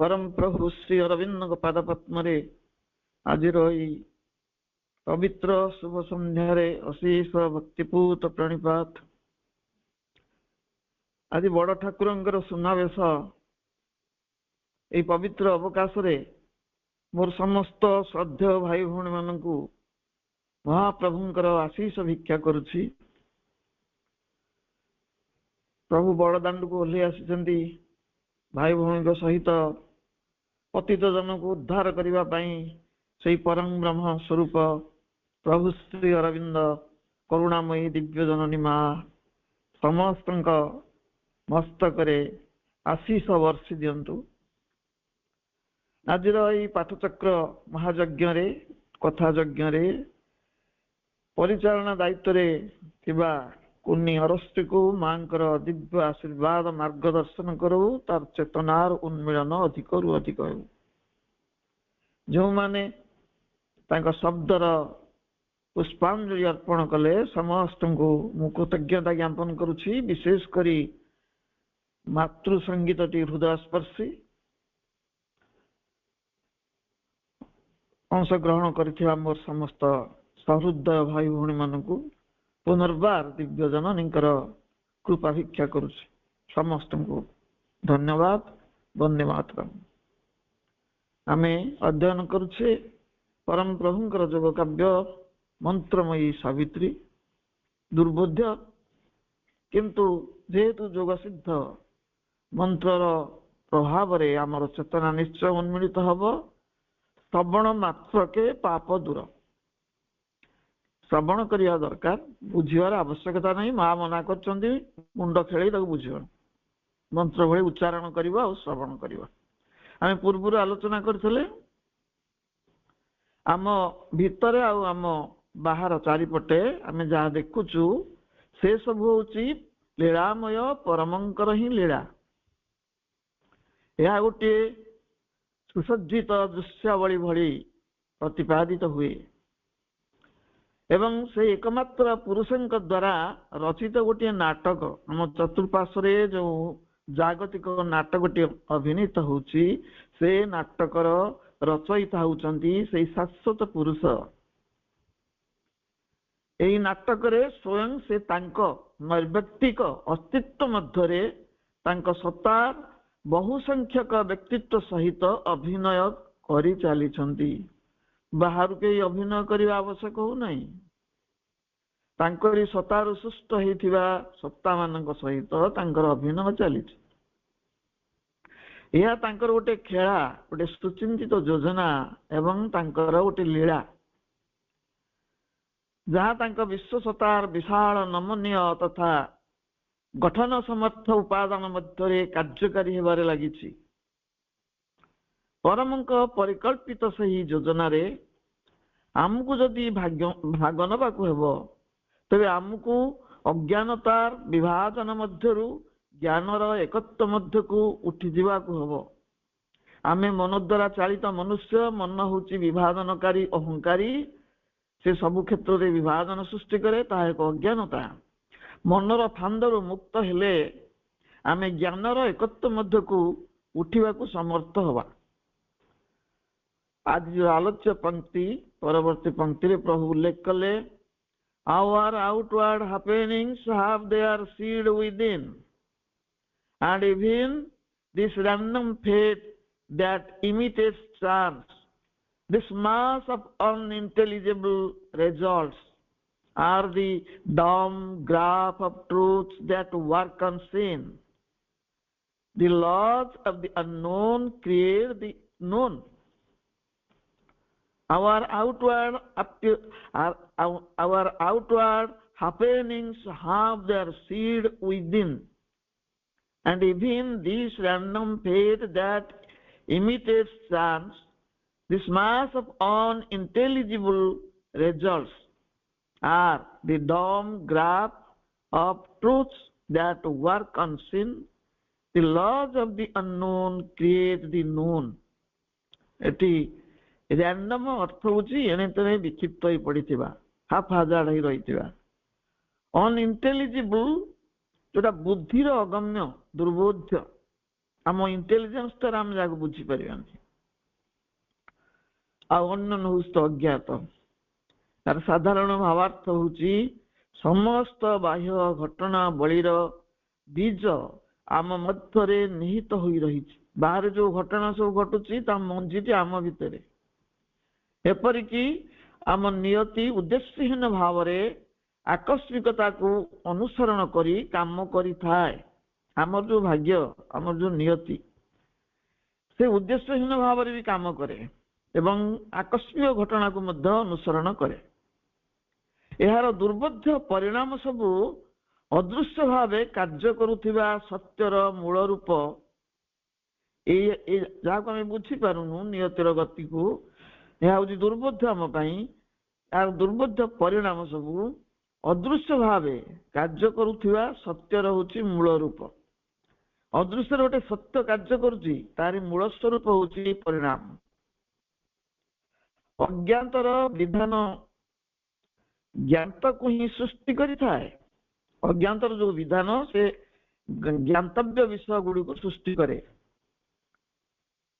परम प्रभु श्री अरविंद पाद पद्म आज पवित्र शुभ संध्यारे अशेष भक्तिपूत प्रणिपात। आज बड़ ठाकुर सुनावेश ये पवित्र अवकाश मोर समस्त श्रद्धेय भाई भौणी मान महाप्रभुंकर आशीष भिक्षा करुछि। प्रभु बड़दाण्ड को ओह्लै आसी भाई भौणी सहित पतित जन को उद्धार करने से परम ब्रह्म स्वरूप प्रभु श्री अरविंद करुणामयी दिव्य जननी माँ समस्त मस्तक आशीष वर्षि दियंतु। आज पाठचक्र महायज्ञ कथा यज्ञ परिचालना दायित्व कुन्नी अरस्ती को माँ दिव्य आशीर्वाद मार्गदर्शन करू तार चेतनार उन्मिलन अधिक रु अधिक हो। जो माने शब्दर पुष्पांजलि अर्पण कले समस्त को मु कृतज्ञता ज्ञापन करुछि। विशेषकर मातृ संगीत टी हृदयस्पर्शी अंशग्रहण कर मोर समस्त सहृदय भाई भौणी मान पुनर्बार दिव्य जननीकर कृपा भिक्षा करुछि। समस्त को धन्यवाद। वंदे मातरम। आमे अध्ययन करुछे परम प्रभुंकर जोग काव्य मंत्रमयी सावित्री दुर्बोध्य किंतु जेहेतु जोग सिद्ध मंत्रर प्रभाव रे आमर चेतना निश्चय उन्मिलित हब। श्रवण मात्र के पाप दूर। श्रवण करिया दरकार, बुझिबार आवश्यकता नहीं। माँ मना करछन्ती मुंड खेली ताको बुझिबा, मंत्र भली उच्चारण करिबा और श्रवण करिबा। आमे पूर्व आलोचना करथिले आम भितरे आ आम बाहर चारिपटे आमे जहाँ देखुचु से सब होउची लीलामय परमंकर ही लीला। यह गोटे सुसज्जित दृश्यावली भली प्रतिपादित हुए एवं से एकमात्र पुरुषंक द्वारा रचित गोटे नाटक आम चतुर्पार्श्वे जो जागतिक नाटकटी अभिनीत होउची से नाटकर रचयिता होउचंती से शाश्वत पुरुष। एई नाटक रे स्वयं से तांको नैर्व्यक्तिक अस्तित्व मध्यरे तांको सत्ता बहुसंख्यक व्यक्तित्व सहित अभिनय करि चलीछंती। बाहर के अभिनय करने आवश्यक हो नहीं। तांकरी सत्तार सृष्ट होइथिबा सत्ता मानक सहित तांकर अभिनय चली। यह तांकर गोटे खेला गोटे सुचिंतित योजना एवं तांकर गोटे लीला जहाँ तांक विश्व सत्तार विशाल नमनीय तथा गठन समर्थ उपादान मध्य कार्यकारी हेबारे लागिछि। परमंक परिकल्पित सही योजना रे आमको जदि भाग नबाकू हेबो तबे आमको अज्ञानतार विभाजन मध्यरु ज्ञानर एकत्व मध्य को उठी जीवाकू हेबो। आमे मन द्वारा चालित मनुष्य मन होची विभाजनकारी अहंकारी से सबु क्षेत्र रे विभाजन सृष्टि करे ता एक अज्ञानता। मनर फांदरु मुक्त हेले आमे ज्ञानर एकत्व मध्य को उठिबाकू समर्थ हवा। आज जो आलोच्य पंक्ति परवर्ती पंक्ति रे प्रभु उल्लेख कले our outward happenings have their seed within and even this random fate that imitates chance, this mass of unintelligible results are the dumb graph of truths that work unseen. The laws of the unknown create the known. Our outward happenings have their seed within, and even this random fate that imitates chance, this mass of unintelligible results, are the dumb graph of truths that work unseen. The laws of the unknown create the known. Random अर्थ होची एने तेने विक्षिप्त होई पड़िथिबा half hazard होई रहिथिबा। Unintelligible जोटा बुद्धिर अगम्य दुर्बोध्य ଆମ intelligence ଦ୍ୱାରା ଆମେ ଯାହାକୁ ବୁଝିପାରିବାନି। ଆଉ ଅନ୍ୟ ହଉଛି ତ ଅଜ୍ଞାତ। ତାର ସାଧାରଣ ଭାବାର୍ଥ ହଉଛି ସମସ୍ତ ବାହ୍ୟ ଘଟଣା ବଳୀର ବୀଜ ଆମ ମଧ୍ୟରେ ନିହିତ ହୋଇ ରହିଛି। ବାହାରେ ଯୋଉ ଘଟଣା ସବୁ ଘଟୁଛି ତା ମଞ୍ଜିଟି ଆମ ଭିତରେ। ଏପରିକି ଆମ ନିୟତି ଉଦ୍ଦେଶ୍ୟହୀନ ଭାବରେ ଆକସ୍ମିକତାକୁ ଅନୁସରଣ କରି କାମ କରିଥାଏ। ଆମର ଯୋଉ ଭାଗ୍ୟ, ଆମର ଯୋଉ ନିୟତି, ସେ ଉଦ୍ଦେଶ୍ୟହୀନ ଭାବରେ ବି କାମ କରେ ଏବଂ ଆକସ୍ମିକ ଘଟଣାକୁ ମଧ୍ୟ ଅନୁସରଣ କରେ। ଏହାର ଦୁର୍ବୋଧ୍ୟ ପରିଣାମ ସବୁ ଅଦୃଶ୍ୟ ଭାବେ କାର୍ଯ୍ୟ କରୁଥିବା ସତ୍ୟର ମୂଳ ରୂପ। ଏଇ ଯାହାକୁ ଆମେ ବୁଝିପାରୁନୁ ନିୟତିର ଗତିକୁ, ଏହା ହଉଛି ଦୁର୍ବୋଧ୍ୟ ଆମ ପାଇଁ। ଏହାର ଦୁର୍ବୋଧ୍ୟ ପରିଣାମ ସବୁ ଅଦୃଶ୍ୟ ଭାବେ କାର୍ଯ୍ୟ କରୁଥିବା ସତ୍ୟର ହଉଛି ମୂଳ ରୂପ। ଅଦୃଶ୍ୟରେ ଗୋଟେ ସତ୍ୟ କାର୍ଯ୍ୟ କରୁଛି, ତାରି ମୂଳ ସ୍ୱରୂପ ହଉଛି ପରିଣାମ। ଅଜ୍ଞାତର ବିଧାନ ଜ୍ଞାତକୁ ହିଁ ସୃଷ୍ଟି କରିଥାଏ। ଅଜ୍ଞାତର ଯୋଉ ବିଧାନ ସେ ଜ୍ଞାତବ୍ୟ ବିଷୟ ଗୁଡିକୁ ସୃଷ୍ଟି କରେ।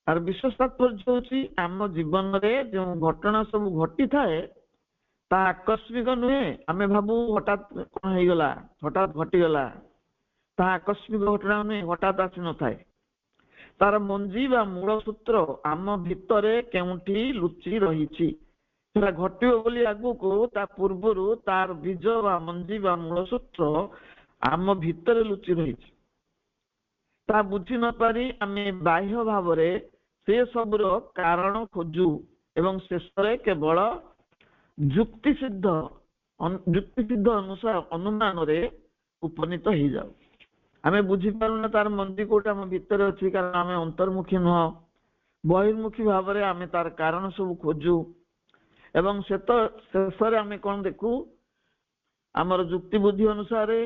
ତାର ବିଶେଷ ତାତ୍ପର୍ଯ୍ୟ ହଉଛି ଆମ ଜୀବନରେ ଯେଉଁ ଘଟଣା ସବୁ ଘଟିଥାଏ ତା ଆକସ୍ମିକ ନୁହେଁ। ଆମେ ଭାବୁ ହଠାତ୍ କଣ ହେଇଗଲା, ହଠାତ୍ ଘଟିଗଲା। ତାହା ଆକସ୍ମିକ ଘଟଣା ନୁହେଁ, ହଠାତ୍ ଆସିନଥାଏ। ତାର ମଞ୍ଜି ବା ମୂଳ ସୂତ୍ର ଆମ ଭିତରେ କେଉଁଠି ଲୁଚି ରହିଛି। ସେଟା ଘଟିବ ବୋଲି ଆଗକୁ ତା ପୂର୍ବରୁ ତାର ବୀଜ ବା ମଞ୍ଜି ବା ମୂଳ ସୂତ୍ର ଆମ ଭିତରେ ଲୁଚି ରହିଛି। ତାହା ବୁଝି ନପାରି ଆମେ ବାହ୍ୟ ଭାବରେ ସେ ସବୁର କାରଣ ଖୋଜୁ ଏବଂ ଶେଷରେ କେବଳ ଯୁକ୍ତିସିଦ୍ଧ ଅନୁମାନରେ ଉପନୀତ ହେଇଯାଉ। ଆମେ ବୁଝିପାରୁନା ତାର ମଞ୍ଜି କୋଉଟା ଆମ ଭିତରେ ଅଛି, କାରଣ ଆମେ ଅନ୍ତର୍ମୁଖୀ ନୁହଁ। ବହିର୍ମୁଖୀ ଭାବରେ ଆମେ ତାର କାରଣ ସବୁ ଖୋଜୁ ଏବଂ ଶେଷରେ ଆମେ କଣ ଦେଖୁ, ଆମର ଯୁକ୍ତି ବୁଦ୍ଧି ଅନୁସାରେ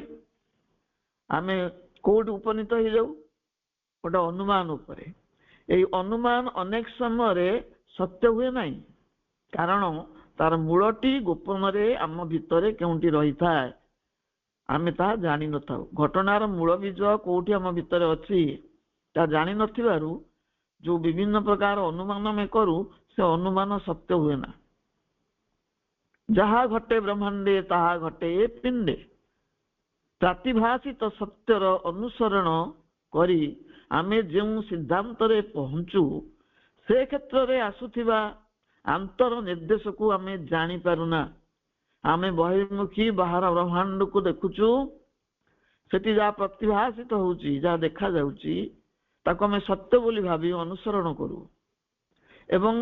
ଆମେ କୋଉଠି ଉପନୀତ ହେଇଯାଉ, ଗୋଟେ ଅନୁମାନ ଉପରେ। ଏଇ ଅନୁମାନ ଅନେକ ସମୟରେ ସତ୍ୟ ହୁଏ ନାହିଁ, କାରଣ ତାର ମୂଳଟି ଗୋପନରେ ଆମ ଭିତରେ କେଉଁଠି ରହିଥାଏ, ଆମେ ତାହା ଜାଣିନଥାଉ। ଘଟଣାର ମୂଳ ବୀଜ କୋଉଠି ଆମ ଭିତରେ ଅଛି ତାହା ଜାଣିନଥିବାରୁ ଯୋଉ ବିଭିନ୍ନ ପ୍ରକାର ଅନୁମାନ ଆମେ କରୁ, ସେ ଅନୁମାନ ସତ୍ୟ ହୁଏ ନା। ଯାହା ଘଟେ ବ୍ରହ୍ମାଣ୍ଡେ ତାହା ଘଟେ ଏ ପିଣ୍ଡେ। ପ୍ରାତିଭାସିତ ସତ୍ୟର ଅନୁସରଣ କରି ଆମେ ଯେଉଁ ସିଦ୍ଧାନ୍ତରେ ପହଞ୍ଚୁ, ସେ କ୍ଷେତ୍ରରେ ଆସୁଥିବା ଆନ୍ତର ନିର୍ଦ୍ଦେଶକୁ ଆମେ ଜାଣିପାରୁନା। ଆମେ ବହିର୍ମୁଖୀ ବାହାର ବ୍ରହ୍ମାଣ୍ଡକୁ ଦେଖୁଛୁ, ସେଠି ଯାହା ପ୍ରତିଭାସିତ ହଉଛି, ଯାହା ଦେଖାଯାଉଛି, ତାକୁ ଆମେ ସତ୍ୟ ବୋଲି ଭାବି ଅନୁସରଣ କରୁ ଏବଂ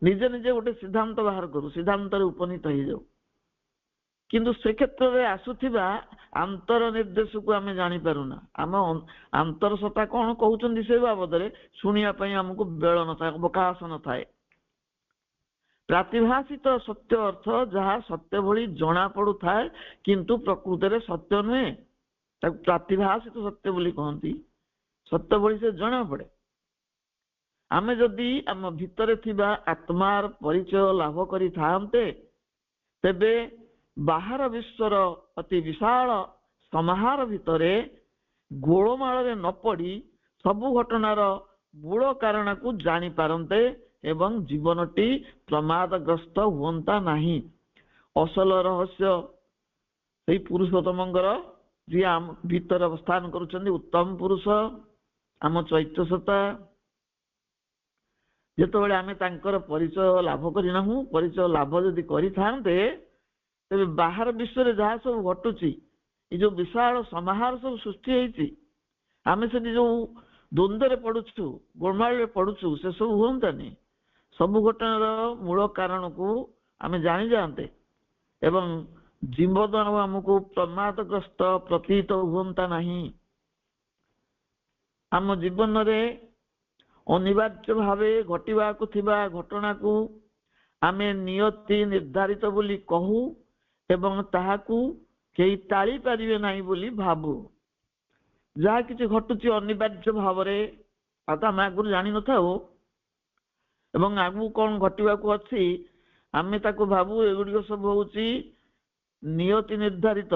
ନିଜେ ନିଜେ ଗୋଟେ ସିଦ୍ଧାନ୍ତ ବାହାର କରୁ, ସିଦ୍ଧାନ୍ତରେ ଉପନୀତ ହେଇଯାଉ। କିନ୍ତୁ ସେ କ୍ଷେତ୍ରରେ ଆସୁଥିବା ଆନ୍ତର ନିର୍ଦ୍ଦେଶକୁ ଆମେ ଜାଣିପାରୁନା। ଆମ ଆନ୍ତର ସତ୍ତା କଣ କହୁଛନ୍ତି ସେ ବାବଦରେ ଶୁଣିବା ପାଇଁ ଆମକୁ ବେଳ ନଥାଏ, ଅବକାଶ ନଥାଏ। ପ୍ରାତିଭାସିତ ସତ୍ୟ ଅର୍ଥ ଯାହା ସତ୍ୟ ଭଳି ଜଣା ପଡୁଥାଏ କିନ୍ତୁ ପ୍ରକୃତରେ ସତ୍ୟ ନୁହେଁ, ତାକୁ ପ୍ରାତିଭାସିତ ସତ୍ୟ ବୋଲି କହନ୍ତି। ସତ୍ୟ ଭଳି ସେ ଜଣା ପଡେ। ଆମେ ଯଦି ଆମ ଭିତରେ ଥିବା ଆତ୍ମାର ପରିଚୟ ଲାଭ କରିଥାନ୍ତେ, ତେବେ ବାହାର ବିଶ୍ୱର ଅତି ବିଶାଳ ସମାହାର ଭିତରେ ଗୋଳମାଳରେ ନ ପଡି ସବୁ ଘଟଣାର ମୂଳ କାରଣକୁ ଜାଣିପାରନ୍ତେ ଏବଂ ଜୀବନଟି ପ୍ରମାଦଗ୍ରସ୍ତ ହୁଅନ୍ତା ନାହିଁ। ଅସଲ ରହସ୍ୟ ସେଇ ପୁରୁଷୋତ୍ତମଙ୍କର, ଯିଏ ଆମ ଭିତରେ ଅବସ୍ଥାନ କରୁଛନ୍ତି, ଉତ୍ତମ ପୁରୁଷ, ଆମ ଚୈତ୍ୟ ସତ୍ତା। ଯେତେବେଳେ ଆମେ ତାଙ୍କର ପରିଚୟ ଲାଭ କରିନାହୁଁ, ପରିଚୟ ଲାଭ ଯଦି କରିଥାନ୍ତେ, ତେବେ ବାହାର ବିଶ୍ୱରେ ଯାହା ସବୁ ଘଟୁଛି, ଏ ଯୋଉ ବିଶାଳ ସମାହାର ସବୁ ସୃଷ୍ଟି ହେଇଛି, ଆମେ ସେଠି ଯୋଉ ଦ୍ୱନ୍ଦ୍ୱରେ ପଡୁଛୁ, ଗୋଳମାଳରେ ପଡୁଛୁ, ସେ ସବୁ ହୁଅନ୍ତାନି। ସବୁ ଘଟଣାର ମୂଳ କାରଣକୁ ଆମେ ଜାଣିଯାଆନ୍ତେ ଏବଂ ଜୀବନ ଆମକୁ ପ୍ରମାଦଗ୍ରସ୍ତ ପ୍ରତୀତ ହୁଅନ୍ତା ନାହିଁ। ଆମ ଜୀବନରେ ଅନିବାର୍ଯ୍ୟ ଭାବେ ଘଟିବାକୁ ଥିବା ଘଟଣାକୁ ଆମେ ନିୟତି ନିର୍ଦ୍ଧାରିତ ବୋଲି କହୁ ଏବଂ ତାହାକୁ କେହି ଟାଳି ପାରିବେ ନାହିଁ ବୋଲି ଭାବୁ। ଯାହା କିଛି ଘଟୁଛି ଅନିବାର୍ଯ୍ୟ ଭାବରେ, ଆଉ ତ ଆମେ ଆଗରୁ ଜାଣିନଥାଉ ଏବଂ ଆଗକୁ କଣ ଘଟିବାକୁ ଅଛି ଆମେ ତାକୁ ଭାବୁ ଏଗୁଡିକ ସବୁ ହଉଛି ନିୟତି ନିର୍ଦ୍ଧାରିତ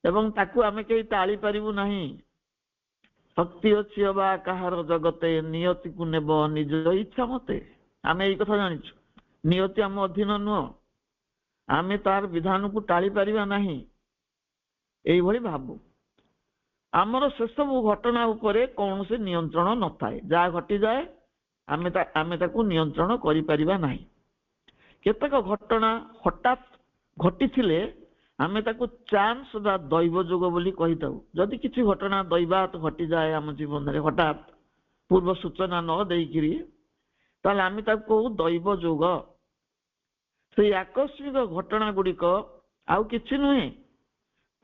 ଏବଂ ତାକୁ ଆମେ କେହି ଟାଳି ପାରିବୁ ନାହିଁ। ଶକ୍ତି ଅଛି ଅବା କାହାର ଜଗତେ ନିୟତିକୁ ନେବ ନିଜ ଇଚ୍ଛା ମତେ। ଆମେ ଏଇ କଥା ଜାଣିଛୁ, ନିୟତି ଆମ ଅଧୀନ ନୁହଁ, ଆମେ ତାର ବିଧାନକୁ ଟାଳି ପାରିବା ନାହିଁ, ଏଇଭଳି ଭାବୁ। ଆମର ସେସବୁ ଘଟଣା ଉପରେ କୌଣସି ନିୟନ୍ତ୍ରଣ ନଥାଏ, ଯାହା ଘଟିଯାଏ ଆମେ ତାକୁ ନିୟନ୍ତ୍ରଣ କରିପାରିବା ନାହିଁ। କେତେକ ଘଟଣା ହଠାତ୍ ଘଟିଥିଲେ ଆମେ ତାକୁ ଚାନ୍ସ ବା ଦୈବ ଯୋଗ ବୋଲି କହିଥାଉ। ଯଦି କିଛି ଘଟଣା ଦୈବାତ ଘଟିଯାଏ ଆମ ଜୀବନରେ ହଠାତ୍ ପୂର୍ବ ସୂଚନା ନ ଦେଇକିରି, ତାହେଲେ ଆମେ ତାକୁ କହୁ ଦୈବ ଯୋଗ। ସେଇ ଆକସ୍ମିକ ଘଟଣା ଗୁଡିକ ଆଉ କିଛି ନୁହେଁ,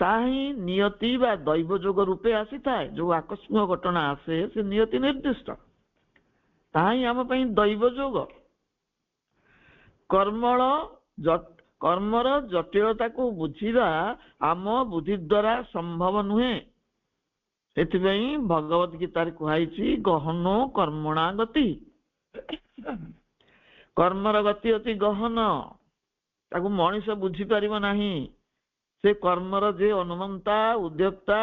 ତାହା ହିଁ ନିୟତି ବା ଦୈବ ଯୋଗ ରୂପେ ଆସିଥାଏ। ଯୋଉ ଆକସ୍ମିକ ଘଟଣା ଆସେ ସେ ନିୟତି ନିର୍ଦ୍ଦିଷ୍ଟ, ତାହା ହିଁ ଆମ ପାଇଁ ଦୈବ ଯୋଗ। କର୍ମର ଜଟିଳତାକୁ ବୁଝିବା ଆମ ବୁଦ୍ଧି ଦ୍ୱାରା ସମ୍ଭବ ନୁହେଁ। ସେଥିପାଇଁ ଭଗବତ ଗୀତାରେ କୁହାଯାଇଛି ଗହନୋ କର୍ମଣା ଗତି। କର୍ମର ଗତି ଅତି ଗହନ, ତାକୁ ମଣିଷ ବୁଝିପାରିବ ନାହିଁ। ସେ କର୍ମର ଯେ ଅନୁମନ୍ତା, ଉଦ୍ୟୋକ୍ତା,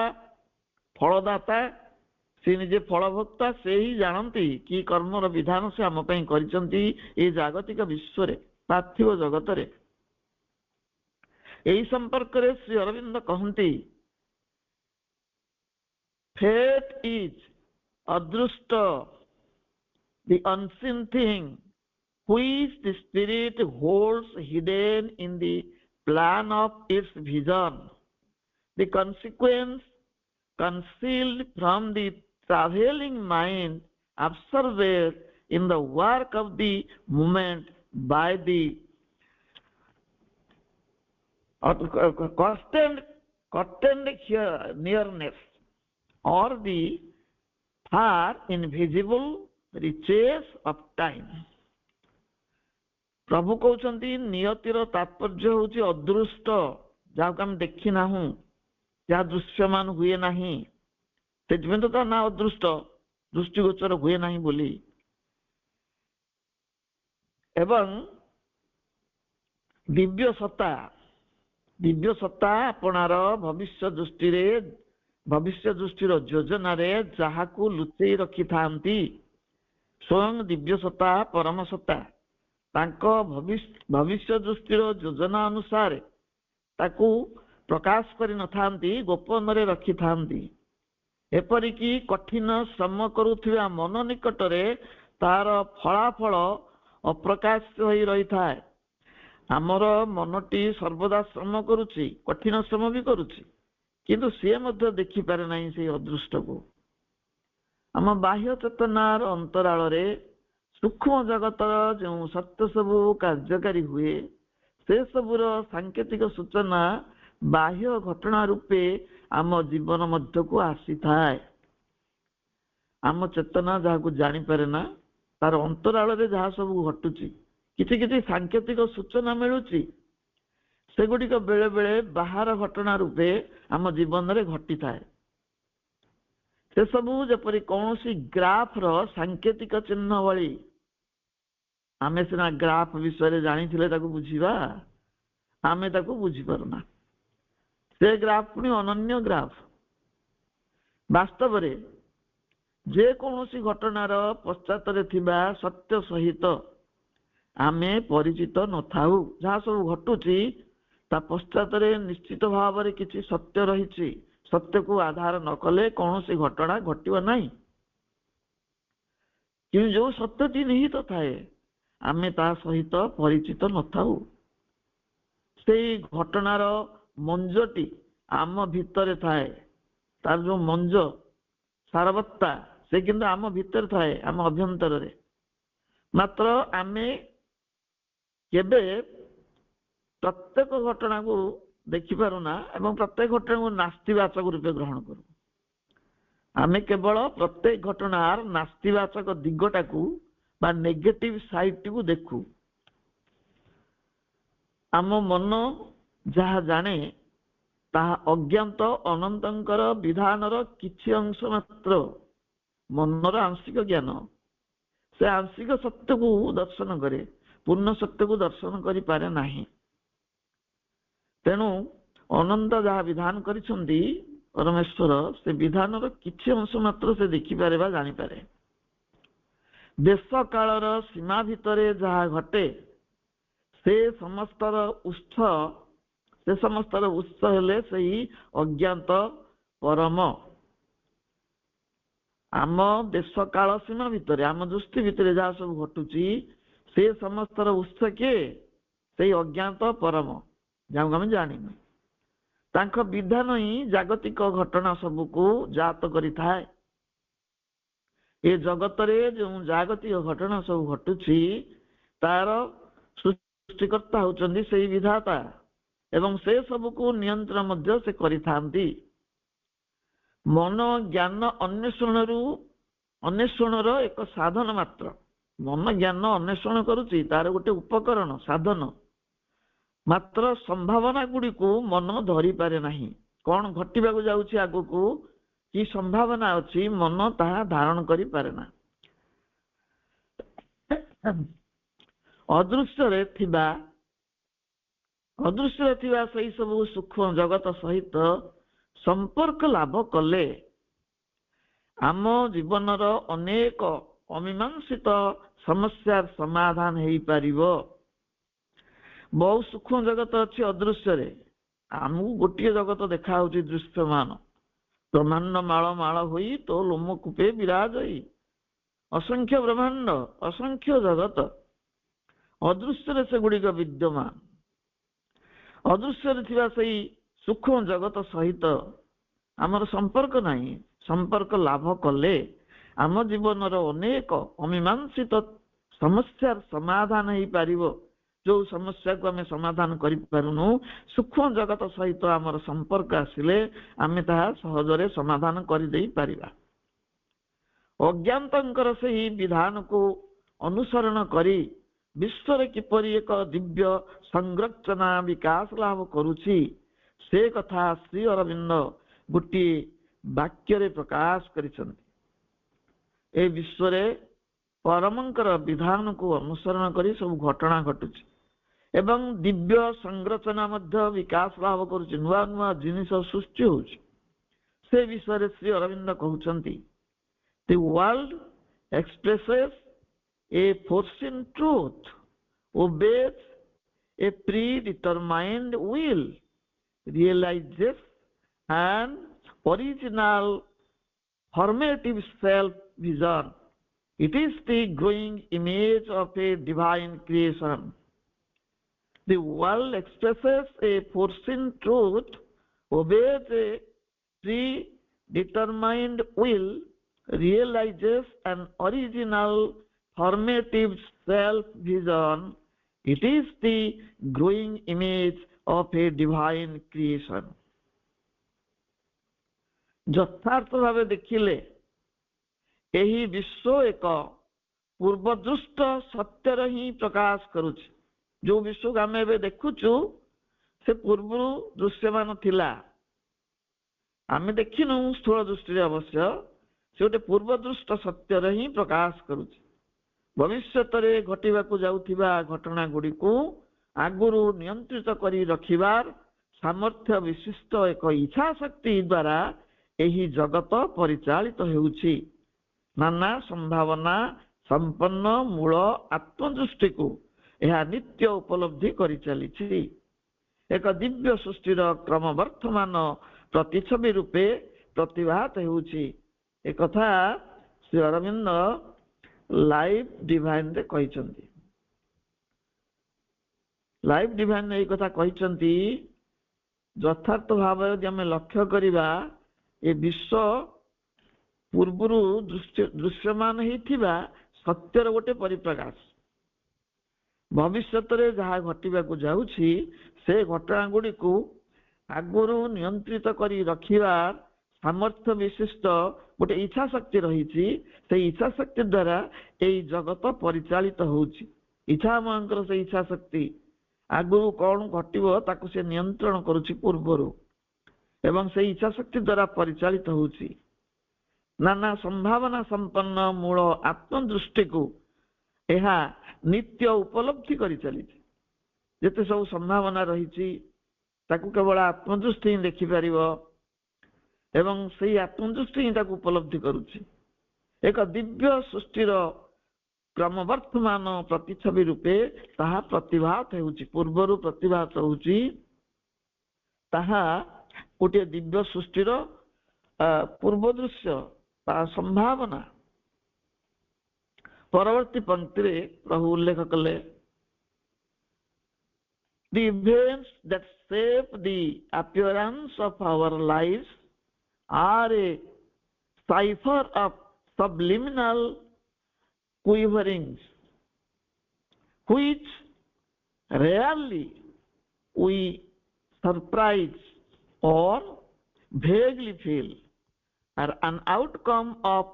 ଫଳଦାତା, ସେ ନିଜେ ଫଳଭୋକ୍ତା, ସେ ହିଁ ଜାଣନ୍ତି କି କର୍ମର ବିଧାନ ସେ ଆମ ପାଇଁ କରିଛନ୍ତି ଏ ଜାଗତିକ ବିଶ୍ୱରେ, ପାର୍ଥିବ ଜଗତରେ। ଏହି ସମ୍ପର୍କରେ ଶ୍ରୀ ଅରବିନ୍ଦ କହନ୍ତି, ଫେଟ୍ is ଅଦୃଷ୍ଟ, the unseen thing which the spirit holds hidden in the plan of its vision, the consequence concealed from the traveling mind, observed in the work of the moment by the constant nearness or the far invisible reaches of time। ପ୍ରଭୁ କହୁଛନ୍ତି ନିୟତିର ତାତ୍ପର୍ଯ୍ୟ ହଉଛି ଅଦୃଷ୍ଟ, ଯାହାକୁ ଆମେ ଦେଖି ନାହୁଁ, ଯାହା ଦୃଶ୍ୟମାନ ହୁଏ ନାହିଁ। ସେଥିପାଇଁ ତ ତା ନାଁ ଅଦୃଷ୍ଟ, ଦୃଷ୍ଟିଗୋଚର ହୁଏ ନାହିଁ ବୋଲି। ଏବଂ ଦିବ୍ୟ ସତ୍ତା ଆପଣାର ଭବିଷ୍ୟ ଦୃଷ୍ଟିର ଯୋଜନାରେ ଯାହାକୁ ଲୁଚେଇ ରଖିଥାନ୍ତି, ସ୍ୱୟଂ ଦିବ୍ୟ ସତ୍ତା ପରମ ସତ୍ତା ତାଙ୍କ ଭବିଷ୍ୟ ଦୃଷ୍ଟିର ଯୋଜନା ଅନୁସାରେ ତାକୁ ପ୍ରକାଶ କରିନଥାନ୍ତି, ଗୋପନରେ ରଖିଥାନ୍ତି। ଏପରିକି କଠିନ ଶ୍ରମ କରୁଥିବା ମନ ନିକଟରେ ତାର ଫଳାଫଳ ଅପ୍ରକାଶ ହୋଇ ରହିଥାଏ। ଆମର ମନଟି ସର୍ବଦା ଶ୍ରମ କରୁଛି, କଠିନ ଶ୍ରମ ବି କରୁଛି, କିନ୍ତୁ ସିଏ ମଧ୍ୟ ଦେଖିପାରେ ନାହିଁ ସେଇ ଅଦୃଷ୍ଟକୁ। ଆମ ବାହ୍ୟ ଚେତନାର ଅନ୍ତରାଳରେ ସୂକ୍ଷ୍ମ ଜଗତର ଯେଉଁ ସତ୍ୟ ସବୁ କାର୍ଯ୍ୟକାରୀ ହୁଏ, ସେ ସବୁର ସାଙ୍କେତିକ ସୂଚନା ବାହ୍ୟ ଘଟଣା ରୂପେ ଆମ ଜୀବନ ମଧ୍ୟକୁ ଆସିଥାଏ। ଆମ ଚେତନା ଯାହାକୁ ଜାଣିପାରେ ନା, ତାର ଅନ୍ତରାଳରେ ଯାହା ସବୁ ଘଟୁଛି, କିଛି କିଛି ସାଙ୍କେତିକ ସୂଚନା ମିଳୁଛି, ସେଗୁଡିକ ବେଳେ ବେଳେ ବାହାର ଘଟଣା ରୂପେ ଆମ ଜୀବନରେ ଘଟିଥାଏ। ସେସବୁ ଯେପରି କୌଣସି ଗ୍ରାଫର ସାଙ୍କେତିକ ଚିହ୍ନ ଭଳି। ଆମେ ସିନା ଗ୍ରାଫ ବିଷୟରେ ଜାଣିଥିଲେ ତାକୁ ବୁଝିବା, ଆମେ ତାକୁ ବୁଝିପାରୁନା। ସେ ଗ୍ରାଫ ପୁଣି ଅନନ୍ୟ ଗ୍ରାଫ। ବାସ୍ତବରେ ଯେକୌଣସି ଘଟଣାର ପଶ୍ଚାତରେ ଥିବା ସତ୍ୟ ସହିତ ଆମେ ପରିଚିତ ନଥାଉ। ଯାହା ସବୁ ଘଟୁଛି ତା ପଶ୍ଚାତରେ ନିଶ୍ଚିତ ଭାବରେ କିଛି ସତ୍ୟ ରହିଛି। ସତ୍ୟକୁ ଆଧାର ନ କଲେ କୌଣସି ଘଟଣା ଘଟିବ ନାହିଁ। କିନ୍ତୁ ଯୋଉ ସତ୍ୟଟି ନିହିତ ଥାଏ, ଆମେ ତା ସହିତ ପରିଚିତ ନଥାଉ। ସେଇ ଘଟଣାର ମଞ୍ଜଟି ଆମ ଭିତରେ ଥାଏ, ତାର ଯୋଉ ମଞ୍ଜ ସାରବତ୍ତା, ସେ କିନ୍ତୁ ଆମ ଭିତରେ ଥାଏ, ଆମ ଅଭ୍ୟନ୍ତରରେ। ମାତ୍ର ଆମେ କେବେ ପ୍ରତ୍ୟେକ ଘଟଣାକୁ ଦେଖିପାରୁନା ଏବଂ ପ୍ରତ୍ୟେକ ଘଟଣାକୁ ନାସ୍ତିବାଚକ ରୂପେ ଗ୍ରହଣ କରୁ। ଆମେ କେବଳ ପ୍ରତ୍ୟେକ ଘଟଣାର ନାସ୍ତିବାଚକ ଦିଗଟାକୁ ବା ନେଗେଟିଭ ସାଇଡଟିକୁ ଦେଖୁ। ଆମ ମନ ଯାହା ଜାଣେ ତାହା ଅଜ୍ଞାତ ଅନନ୍ତଙ୍କର ବିଧାନର କିଛି ଅଂଶ ମାତ୍ର, ମନର ଆଂଶିକ ଜ୍ଞାନ। ସେ ଆଂଶିକ ସତ୍ୟକୁ ଦର୍ଶନ କରେ, ପୂର୍ଣ୍ଣ ସତ୍ୟକୁ ଦର୍ଶନ କରିପାରେ ନାହିଁ। ତେଣୁ ଅନନ୍ତ ଯାହା ବିଧାନ କରିଛନ୍ତି परमेश्वर से विधान किछि अंश मात्र से देखिपारे बा जानिपारे। देश कालर सीमा भितरे जहा घटे से समस्तर उत्स हेले सही अज्ञात परम। आम देश काल सीमा भितर आम दृष्टि भितर जहाँ सब घटुची से समस्तर उत्स किए से अज्ञात परम जहाँ आम जानिनु। तांख विधान ही जागतिक घटना सबको जात करिथाए। ए जगत रे जो जागतिक घटना सब घटुची तार सृष्टिकर्ता होचंदी सेही विधाता एवं से सबको नियंत्रण मध्य से करिथांती। मन ज्ञान अन्वेषणर एक साधन मात्र। मन ज्ञान अन्वेषण करुची तार गोटे उपकरण साधन मात्र। संभावना गुड़ी को मन धरी पारे नहीं। कौन घटिबाकु जाउची आगुकु कि संभावना अछि मन ताहा धारण करि पारे ना। अदृश्य थिबा सही सब सूक्ष्म जगत सहित संपर्क लाभ कले आम जीवनर अनेक अमीमांसित समस्या समाधान हेई पारिबो। बहु सूक्ष्म जगत अच्छी अदृश्य रे आमको गोटे जगत देखा होची दृश्यमान। ब्रह्मांड माଳ माଳ होई तो लोमकूपे विराज होई असंख्य ब्रह्मांड असंख्य जगत अदृश्य से गुड़िक विद्यमान। अदृश्य थिबा सही सूक्ष्म जगत सहित आमर संपर्क नहीं। संपर्क लाभ कले आम जीवनर अनेक अमीमांसित समस्या समाधान हेई पारिबो। जो समस्या को आम समाधान करि पारुनु सूक्ष्म जगत सहित आमर संपर्क आसिले आमे ताहा सहजरे समाधान करि देई पारिबा। अज्ञातंकर सही विधान को अनुसरण करी विश्व किपरि एक दिव्य संरचना विकास लाभ करुछि से कथा श्री अरविंद गोटे वाक्य रे प्रकाश करिसंति। ए विश्व रे परमंकर विधान को अनुसरण करी सब घटना घटुछि एवं दिव्य संरचना मध्य विकास लाभ करुछि। नुआ नुआ जिनिस सृष्टि होछि से विषय रे Shri Arvind कहउछंती The world expresses a foreseen truth, obeys a predetermined will, realizes an original formative self-vision. It is the growing image of a divine creation. The world expresses a foreseen truth, obeys a predetermined will, realizes an original formative self-vision. It is the growing image of a divine creation. यथार्थ भाव देखिले यही विश्व एक पूर्वदृष्ट सत्यर ही प्रकाश करुछि। जो विश्व को आम ए देखुचु से पूर्व दृश्यमान थिला। आम देखिनु स्थूल दृष्टि अवश्य से गोटे पूर्वदृष्ट सत्यर ही प्रकाश करुछि। भविष्यत रे घटिबाकु जाउथिबा घटना गुडी को आगुरु नियंत्रित करी रखिबार सामर्थ्य विशिष्ट एक इच्छा शक्ति द्वारा एही जगत परिचालित हेउछि। नाना संभावना संपन्न मूल आत्मदृष्टि को यह नित्य उपलब्धि करि चलिछि। एक दिव्य सृष्टिर क्रम वर्तमान प्रतिछवि रूपे प्रतिभात हेउछि। एक कथा श्री अरविंद लाइव डिवाइन रे कहिसंती। लाइव डिवाइन ए कथा कहिसंती यथार्थ भाव यदि आम लक्ष्य करिबा ए विश्व पूर्वरु दृश्यमान हेथिबा सत्यर गोटे परिप्रकाश। भविष्यत रे जहा घटिबाकु जाउछि से घटना गुडी को आगुरु नियंत्रित करी रखिबार सामर्थ्य विशिष्ट गोटे इच्छा शक्ति रही। से इच्छा शक्ति द्वारा यही जगत परिचालित होउछि। इच्छा मनकर से इच्छा शक्ति आगुरु कौन घटिबो ताकु से नियंत्रण करुछि पूर्वरु एवं से इच्छा शक्ति द्वारा परिचालित होउछि। नाना संभावना संपन्न मूल आत्मदृष्टि को यह नित्य उपलब्धि करि चलिछि। जेते सब संभावना रही ताकू केवल आत्मदृष्टि ही देखि पारिबो। ଏବଂ ସେଇ ଆତ୍ମଦୃଷ୍ଟି ହିଁ ତାକୁ ଉପଲବ୍ଧି କରୁଛି। ଏକ ଦିବ୍ୟ ସୃଷ୍ଟିର କ୍ରମବର୍ତ୍ତମାନ ପ୍ରତିଛବି ରୂପେ ତାହା ପ୍ରତିଭାତ ହେଉଛି, ପୂର୍ବରୁ ପ୍ରତିଭାତ ହେଉଛି। ତାହା ଗୋଟିଏ ଦିବ୍ୟ ସୃଷ୍ଟିର ପୂର୍ବ ଦୃଶ୍ୟ ବା ସମ୍ଭାବନା। ପରବର୍ତ୍ତୀ ପଂକ୍ତିରେ ପ୍ରଭୁ ଉଲ୍ଲେଖ କଲେ, the events that shape the appearance of our lives are a cipher of subliminal quiverings which rarely we surprise or vaguely feel, are an outcome of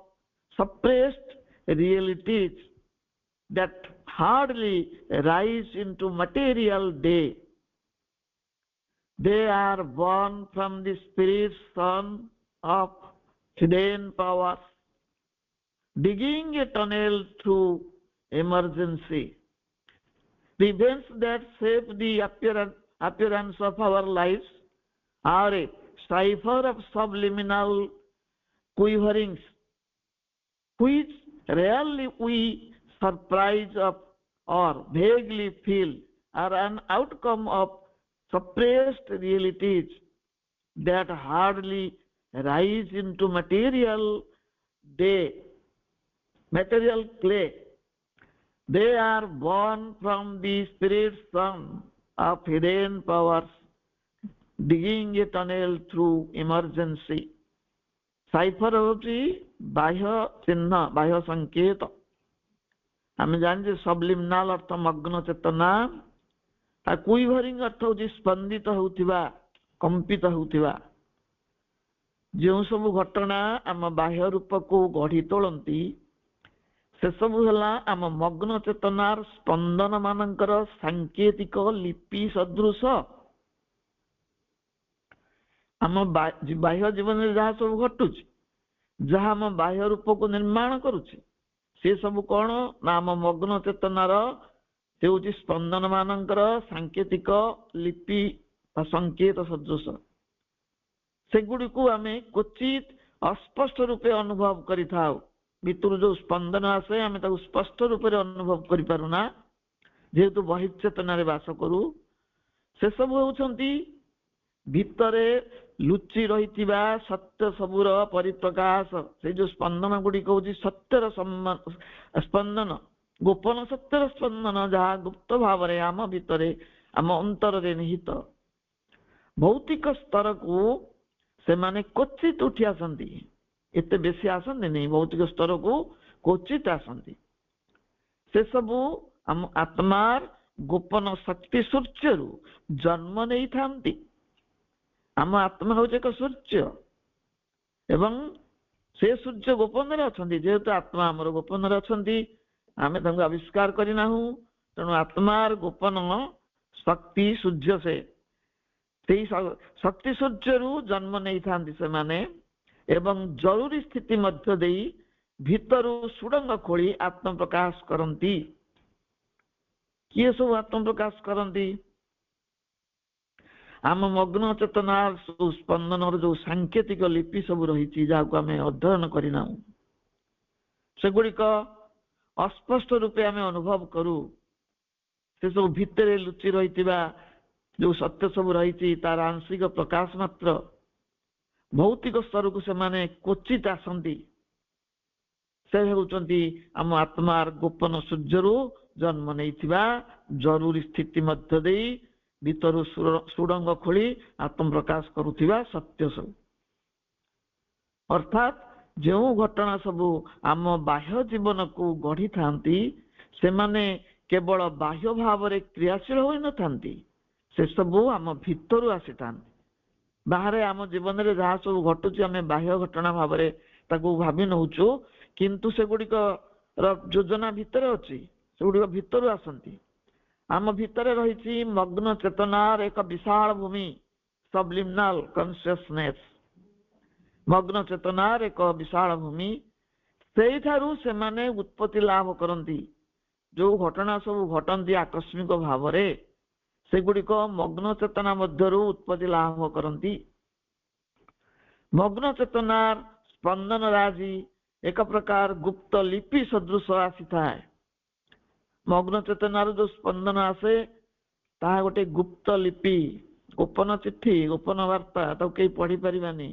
suppressed realities that hardly rise into material day. They are born from the spirit sun of hidden powers, digging a tunnel through emergency. The events that shape the appearance of our lives are a cipher of subliminal quiverings which rarely we surprise of or vaguely feel, are an outcome of suppressed realities that hardly rise into material clay. They are born from the spirit sun of hidden powers, digging a tunnel through emergency. Cipher ହେଉଛି ବାହ୍ୟ ଚିହ୍ନ, ବାହ୍ୟ ସଂକେତ। ଆମେ ଜାଣିଛେ ସବଲିମିନାଲ ଅର୍ଥ ମଗ୍ନ ଚେତନା, ଆଉ କୁଇଭରିଂ ଅର୍ଥ ହେଉଛି ସ୍ପନ୍ଦିତ ହେଉଥିବା, କମ୍ପିତ ହେଉଥିବା। ଯେଉଁ ସବୁ ଘଟଣା ଆମ ବାହ୍ୟ ରୂପକୁ ଗଢି ତୋଳନ୍ତି ସେସବୁ ହେଲା ଆମ ମଗ୍ନ ଚେତନାର ସ୍ପନ୍ଦନ ମାନଙ୍କର ସାଙ୍କେତିକ ଲିପି ସଦୃଶ। ଆମ ବାହ୍ୟ ଜୀବନରେ ଯାହା ସବୁ ଘଟୁଛି, ଯାହା ଆମ ବାହ୍ୟ ରୂପକୁ ନିର୍ମାଣ କରୁଛି, ସେ ସବୁ କଣ ନା ଆମ ମଗ୍ନ ଚେତନାର ହେଉଛି ସ୍ପନ୍ଦନ ମାନଙ୍କର ସାଙ୍କେତିକ ଲିପି ବା ସଂକେତ ସଦୃଶ। ସେଗୁଡ଼ିକୁ ଆମେ କ୍ୱଚିତ ଅସ୍ପଷ୍ଟ ରୂପେ ଅନୁଭବ କରିଥାଉ। ଭିତରୁ ଯୋଉ ସ୍ପନ୍ଦନ ଆସେ ଆମେ ତାକୁ ସ୍ପଷ୍ଟ ରୂପରେ ଅନୁଭବ କରିପାରୁନା, ଯେହେତୁ ବହିର୍ଚେତନାରେ ବାସ କରୁ। ସେସବୁ ହେଉଛନ୍ତି ଭିତରେ ଲୁଚି ରହିଥିବା ସତ୍ୟ ସବୁର ପରିପ୍ରକାଶ। ସେଇ ଯୋଉ ସ୍ପନ୍ଦନ ଗୁଡିକ ହଉଛି ସତ୍ୟର ସ୍ପନ୍ଦନ, ଗୋପନ ସତ୍ୟର ସ୍ପନ୍ଦନ, ଯାହା ଗୁପ୍ତ ଭାବରେ ଆମ ଭିତରେ, ଆମ ଅନ୍ତରରେ ନିହିତ। ଭୌତିକ ସ୍ତରକୁ ସେମାନେ କ୍ୱଚିତ ଉଠି ଆସନ୍ତି, ଏତେ ବେଶୀ ଆସନ୍ତିନି। ଭୌତିକ ସ୍ତରକୁ କ୍ୱଚିତ ଆସନ୍ତି। ସେସବୁ ଆମ ଆତ୍ମାର ଗୋପନ ଶକ୍ତି ସୂର୍ଯ୍ୟରୁ ଜନ୍ମ ନେଇଥାନ୍ତି। ଆମ ଆତ୍ମା ହେଉଛି ଏକ ସୂର୍ଯ୍ୟ ଏବଂ ସେ ସୂର୍ଯ୍ୟ ଗୋପନରେ ଅଛନ୍ତି। ଯେହେତୁ ଆତ୍ମା ଆମର ଗୋପନରେ ଅଛନ୍ତି, ଆମେ ତାଙ୍କୁ ଆବିଷ୍କାର କରିନାହୁଁ, ତେଣୁ ଆତ୍ମାର ଗୋପନ ଶକ୍ତି ସୂର୍ଯ୍ୟ ସେଇ ଶକ୍ତି ସୂର୍ଯ୍ୟରୁ ଜନ୍ମ ନେଇଥାନ୍ତି ସେମାନେ, ଏବଂ ଜରୁରୀ ସ୍ଥିତି ମଧ୍ୟ ଦେଇ ଭିତରୁ ସୁଡ଼ଙ୍ଗ ଖୋଳି ଆତ୍ମପ୍ରକାଶ କରନ୍ତି। କିଏ ସବୁ ଆତ୍ମପ୍ରକାଶ କରନ୍ତି? ଆମ ମଗ୍ନ ଚେତନାର ସ୍ପନ୍ଦନର ଯୋଉ ସାଙ୍କେତିକ ଲିପି ସବୁ ରହିଛି, ଯାହାକୁ ଆମେ ଅଧ୍ୟୟନ କରିନାହୁଁ, ସେଗୁଡିକ ଅସ୍ପଷ୍ଟ ରୂପେ ଆମେ ଅନୁଭବ କରୁ। ସେସବୁ ଭିତରେ ଲୁଚି ରହିଥିବା ଯୋଉ ସତ୍ୟ ସବୁ ରହିଛି ତାର ଆଂଶିକ ପ୍ରକାଶ ମାତ୍ର। ଭୌତିକ ସ୍ତରକୁ ସେମାନେ କ୍ୱଚିତ ଆସନ୍ତି। ସେ ହେଉଛନ୍ତି ଆମ ଆତ୍ମାର ଗୋପନ ସୂର୍ଯ୍ୟରୁ ଜନ୍ମ ନେଇଥିବା, ଜରୁରୀ ସ୍ଥିତି ମଧ୍ୟ ଦେଇ ଭିତରୁ ସୁଡ଼ଙ୍ଗ ଖୋଳି ଆତ୍ମପ୍ରକାଶ କରୁଥିବା ସତ୍ୟ ସବୁ। ଅର୍ଥାତ୍ ଯେଉଁ ଘଟଣା ସବୁ ଆମ ବାହ୍ୟ ଜୀବନକୁ ଗଢିଥାନ୍ତି, ସେମାନେ କେବଳ ବାହ୍ୟ ଭାବରେ କ୍ରିୟାଶୀଳ ହୋଇନଥାନ୍ତି, ସେସବୁ ଆମ ଭିତରୁ ଆସିଥାନ୍ତି। ବାହାରେ ଆମ ଜୀବନରେ ଯାହା ସବୁ ଘଟୁଛି ଆମେ ବାହ୍ୟ ଘଟଣା ଭାବରେ ତାକୁ ଭାବି ନେଉଛୁ, କିନ୍ତୁ ସେଗୁଡ଼ିକର ଯୋଜନା ଭିତରେ ଅଛି, ସେଗୁଡ଼ିକ ଭିତରୁ ଆସନ୍ତି। ଆମ ଭିତରେ ରହିଛି ମଗ୍ନ ଚେତନାର ଏକ ବିଶାଳ ଭୂମି, ସବଲିମିନାଲ କନସିୟସନେସ୍। ମଗ୍ନ ଚେତନାର ଏକ ବିଶାଳ ଭୂମି, ସେଇଠାରୁ ସେମାନେ ଉତ୍ପତ୍ତି ଲାଭ କରନ୍ତି। ଯୋଉ ଘଟଣା ସବୁ ଘଟନ୍ତି ଆକସ୍ମିକ ଭାବରେ, ସେଗୁଡ଼ିକ ମଗ୍ନ ଚେତନା ମଧ୍ୟରୁ ଉତ୍ପତ୍ତି ଲାଭ କରନ୍ତି। ମଗ୍ନ ଚେତନାର ସ୍ପନ୍ଦନ ରାଜି ଏକ ପ୍ରକାର ଗୁପ୍ତ ଲିପି ସଦୃଶ ଆସିଥାଏ। ମଗ୍ନ ଚେତନାର ଯୋଉ ସ୍ପନ୍ଦନ ଆସେ ତାହା ଗୋଟେ ଗୁପ୍ତ ଲିପି, ଗୋପନ ଚିଠି, ଗୋପନ ବାର୍ତ୍ତା, ତାକୁ କେହି ପଢିପାରିବାନି।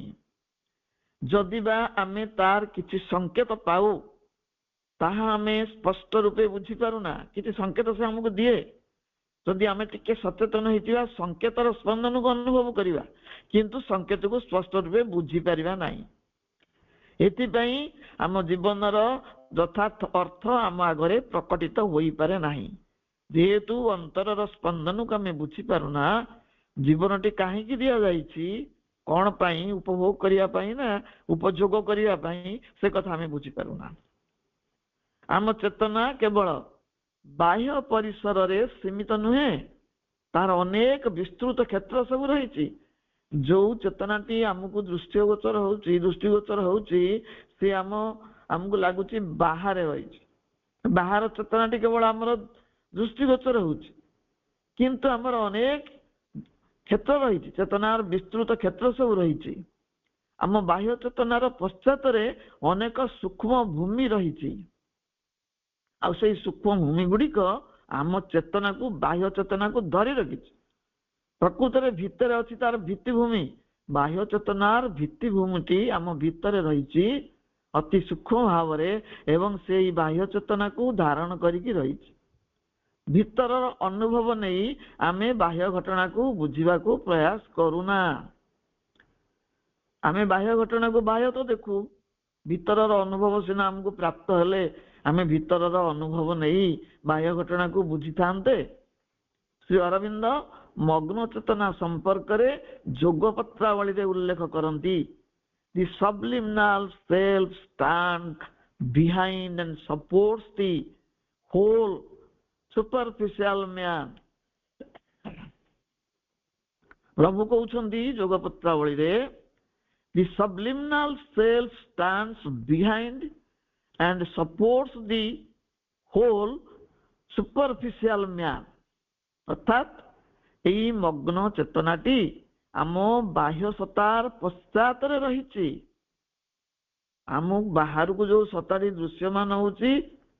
ଯଦି ବା ଆମେ ତାର କିଛି ସଂକେତ ପାଉ ତାହା ଆମେ ସ୍ପଷ୍ଟ ରୂପେ ବୁଝିପାରୁନା, କିଛି ସଂକେତ ସେ ଆମକୁ ଦିଏ। ଯଦି ଆମେ ଟିକେ ସଚେତନ ହେଇଥିବା ସଂକେତର ସ୍ପନ୍ଦନକୁ ଅନୁଭବ କରିବା, କିନ୍ତୁ ସଂକେତକୁ ସ୍ପଷ୍ଟ ରୂପେ ବୁଝିପାରିବା ନାହିଁ। ଏଥିପାଇଁ ଆମ ଜୀବନର ଯଥାର୍ଥ ଅର୍ଥ ଆମ ଆଗରେ ପ୍ରକଟିତ ହୋଇପାରେ ନାହିଁ। ଯେହେତୁ ଅନ୍ତରର ସ୍ପନ୍ଦନକୁ ଆମେ ବୁଝିପାରୁନା, ଜୀବନଟି କାହିଁକି ଦିଆଯାଇଛି, କଣ ପାଇଁ, ଉପଭୋଗ କରିବା ପାଇଁ ନା ଉପଯୋଗ କରିବା ପାଇଁ, ସେ କଥା ଆମେ ବୁଝିପାରୁନା। ଆମ ଚେତନା କେବଳ ବାହ୍ୟ ପରିସରରେ ସୀମିତ ନୁହେଁ, ତାର ଅନେକ ବିସ୍ତୃତ କ୍ଷେତ୍ର ସବୁ ରହିଛି। ଯୋଉ ଚେତନାଟି ଆମକୁ ଦୃଷ୍ଟିଗୋଚର ହଉଛି ସେ ଆମକୁ ଲାଗୁଛି ବାହାରେ ରହିଛି। ବାହାର ଚେତନାଟି କେବଳ ଆମର ଦୃଷ୍ଟିଗୋଚର ହଉଛି, କିନ୍ତୁ ଆମର ଅନେକ କ୍ଷେତ୍ର ରହିଛି, ଚେତନାର ବିସ୍ତୃତ କ୍ଷେତ୍ର ସବୁ ରହିଛି। ଆମ ବାହ୍ୟ ଚେତନାର ପଶ୍ଚାତରେ ଅନେକ ସୂକ୍ଷ୍ମ ଭୂମି ରହିଛି, ଆଉ ସେଇ ସୂକ୍ଷ୍ମ ଭୂମି ଗୁଡିକ ଆମ ଚେତନାକୁ, ବାହ୍ୟ ଚେତନାକୁ ଧରି ରଖିଛି। ପ୍ରକୃତରେ ଭିତରେ ଅଛି ତାର ଭିତ୍ତିଭୂମି। ବାହ୍ୟ ଚେତନାର ଭିତ୍ତିଭୂମିଟି ଆମ ଭିତରେ ରହିଛି ଅତି ସୂକ୍ଷ୍ମ ଭାବରେ, ଏବଂ ସେଇ ବାହ୍ୟ ଚେତନାକୁ ଧାରଣ କରିକି ରହିଛି। ଭିତରର ଅନୁଭବ ନେଇ ଆମେ ବାହ୍ୟ ଘଟଣାକୁ ବୁଝିବାକୁ ପ୍ରୟାସ କରୁନା। ଆମେ ବାହ୍ୟ ଘଟଣାକୁ ବାହ୍ୟ ତ ଦେଖୁ, ଭିତରର ଅନୁଭବ ସିନା ଆମକୁ ପ୍ରାପ୍ତ ହେଲେ ଆମେ ଭିତରର ଅନୁଭବ ନେଇ ବାହ୍ୟ ଘଟଣାକୁ ବୁଝିଥାନ୍ତେ। ଶ୍ରୀ ଅରବିନ୍ଦ ମଗ୍ନ ଚେତନା ସମ୍ପର୍କରେ ଯୋଗ ପତ୍ରାବଳୀରେ ଉଲ୍ଲେଖ କରନ୍ତି, ଦି subliminal self stands behind and supports the whole superficial man। ପ୍ରଭୁ କହୁଛନ୍ତି ଯୋଗ ପତ୍ରାବଳୀରେ, the subliminal self stands behind and supports the whole superficial man। ଅର୍ଥାତ୍ ଏଇ ମଗ୍ନ ଚେତନାଟି ଆମ ବାହ୍ୟ ସତ୍ତାର ପଶ୍ଚାତରେ ରହିଛି। ଆମ ବାହାରକୁ ଯୋଉ ସତ୍ତାଟି ଦୃଶ୍ୟମାନ ହଉଛି